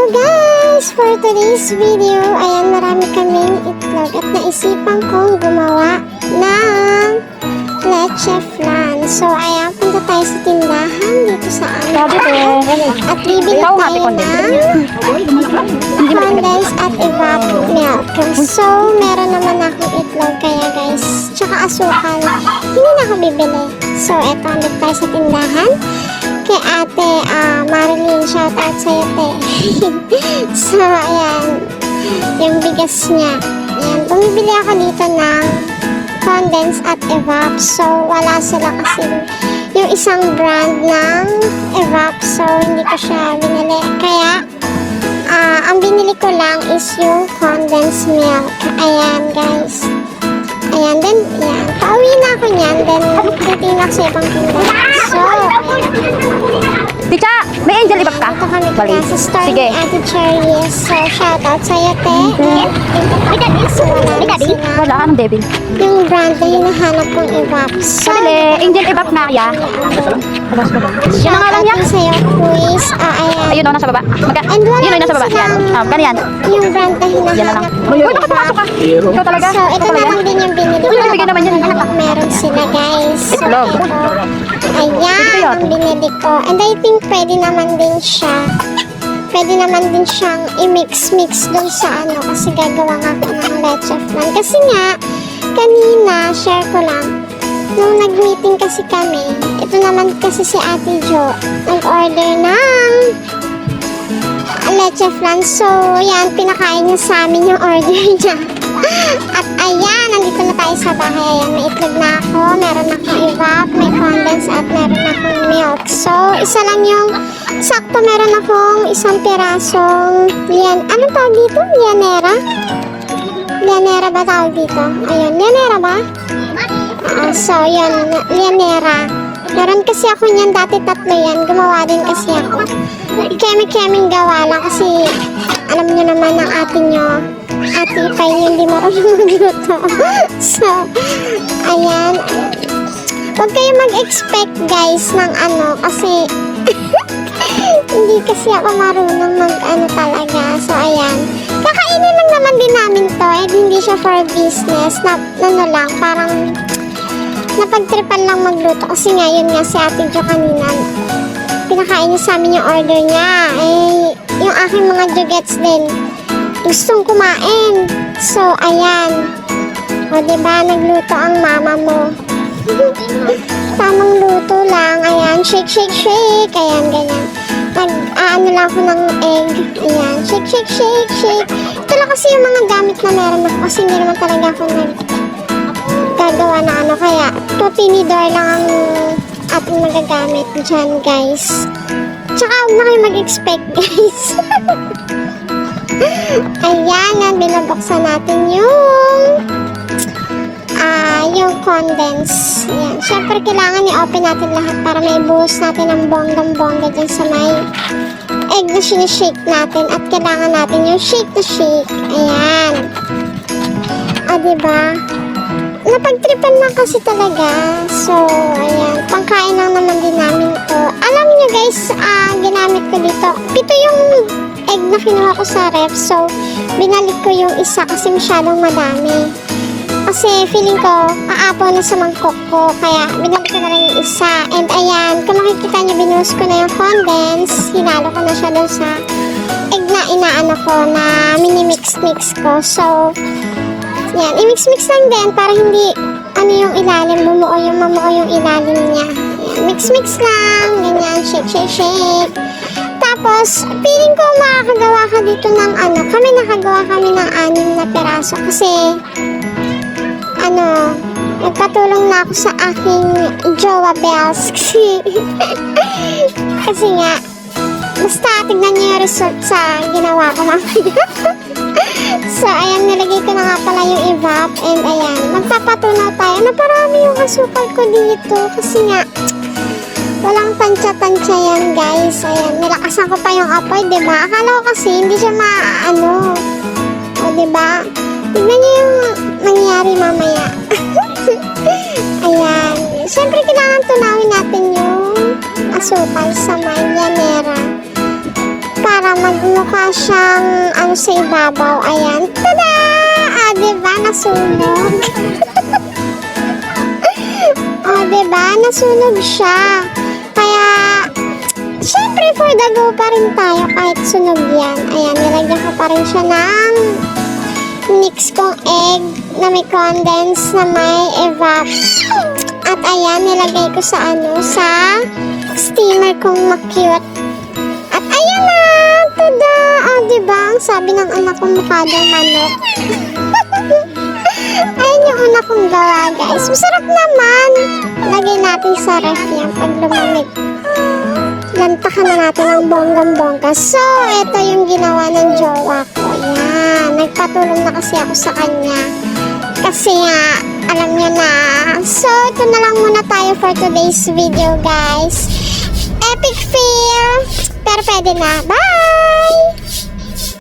Hello guys! For today's video, ayan, marami kaming itlog at naisipan kong gumawa ng leche flan. So ayan, punta tayo sa tindahan dito sa amin. At bibili tayo ng condensed at evap milk. So meron naman akong itlog kaya guys, tsaka asukal. Hindi na ako bibili. So eto, andito tayo sa tindahan. Kay ate Marilyn, shout out sa'yo te. So ayan, yung bigas niya. Ayan, bumibili ako dito ng condensed at evap. So wala sila kasi yung isang brand ng evap. So hindi ko siya binili. Kaya ang binili ko lang is yung condensed milk. Ayan guys. Ayan, then, ayan. Pauwi na ako niyan. Then, titingin ako sa ibang tindahan. So, Ticha, may angel ibak ka? ito kami kaya sa store Sige. ni Ate Cherry. So, shoutout sa'yo, te. So, wala na sila. Wala, anong devil? Yung brand na hinahanap kong evap. So, Sabili, angel ibak na kaya. Yan ang alam niya. shoutout sa'yo, quiz. Ayan. Ayun o, nasa baba. And wala Yun o, nasa na baba. Yan. silang Ganyan. yung brand na Yan na lang. hinahanap kong Uy, nakapasok ka. Ikaw talaga? So, ito na lang din yung binili Uy, nabigyan naman yan. Meron sila guys. So, Itlog. ito. Ayan, ang binili ko. And I think pwede naman din siya. Pwede naman din siyang i-mix-mix dun sa ano. Kasi gagawa nga ako ng leche flan. Kasi nga, kanina, share ko lang. Nung nag-meeting kasi kami, ito naman kasi si Ate Jo, nag-order ng leche flan. So, yan, pinakain niya sa amin yung order niya. At ayan, nandito na tayo sa bahay. Ayan, may itlog na ako, meron akong evap, may condensed at meron akong milk. So, isa lang yung, sakto meron akong isang pirasong, anong tawag dito? Lianera? Lianera ba tawag dito? Ayun, lianera ba? So, yan, lianera. Meron kasi ako niyan, dati tatlo yan. Gumawa din kasi ako. Kemi-keming gawa lang kasi alam niyo naman ang ate nyo. Ate Ipay niyo hindi marunong magluto. So, ayan. Huwag kayo mag-expect guys ng ano kasi hindi kasi ako marunong mag-ano talaga. So, ayan. Kakainin lang naman din namin to. And hindi siya for business. Ano lang, parang napagtripan lang magluto kasi ngayon nga si Ate Jo kanina pinakain niya sa amin yung order niya yung aking mga jugets din gustong kumain so ayan o diba nagluto ang mama mo tamang luto lang ayan shake shake shake ayan ganyan ano lang ako ng egg ayan shake shake shake shake ito lang kasi yung mga gamit na meron ako kasi hindi naman talaga ako gagawa na ano kaya tinidor lang ang ating magagamit dyan guys tsaka huwag na kayo mag-expect guys ayan binabuksan natin yung condense ayan, syempre kailangan i-open natin lahat para maibuhos natin ang bonggang-bongga dyan sa may egg na sinishake natin at kailangan natin yung shake to shake ayan diba napagtripan lang kasi talaga. So, ayan. Pangkain lang naman din namin to. Alam nyo guys, ginamit ko dito. Ito yung egg na kinuha ko sa ref. So, binalik ko yung isa kasi masyadong madami. Kasi feeling ko, aapaw na sa mangkok ko. Kaya, binalik ko na lang yung isa. And ayan, kung makikita nyo, binuhos ko na yung condense. Hinalo ko na siya doon sa egg na inaano ko na mini-mix-mix ko. So, yan, i-mix-mix lang din para hindi yung ilalim, mamuo yung ilalim niya. Yan, mix-mix lang, ganyan, shake, shake, shake. Tapos, feeling ko makakagawa ka dito ng nakagawa kami ng 6 na peraso kasi, nagpatulong na ako sa aking jowa bells kasi nga, basta tignan niyo yung result sa ginawa ko mamaya. So, ayan, nilagay ko na nga pala yung evap. And ayan, magpapatunaw tayo. Naparami yung asukal ko dito. Kasi nga, walang tansya-tansya yan, guys. Ayan, nilakasan ko pa yung apoy, diba? Akala ko kasi hindi siya o, diba? Tignan niyo yung nangyari mamaya. Ayan. Siyempre, kailangan tunawin natin yung asukal sa may lianera para mukha siyang ano sa ibabaw. Ayan. Tada! Diba? Nasunog. Diba? Nasunog siya. Kaya, syempre for the go pa rin tayo kahit sunog yan. Ayan, nilagyan ko pa rin siya ng mix kong egg na may condense na may evap. At ayan, nilagay ko sa steamer kong ma-cute. At ayan na! Tada! Diba? Ang sabi ng anak kong mukha daw manok. Ayan yung una kong gawa, guys. Masarap naman. Lagay natin sa ref yan pag lumamig. Lantakan na natin ng bonggang-bongga. So, ito yung ginawa ng jowa ko. Yan. Nagpatulong na kasi ako sa kanya. Kasi nga, alam niyo na. So, ito na lang muna tayo for today's video, guys. Epic fail. Pero pwede na. Bye!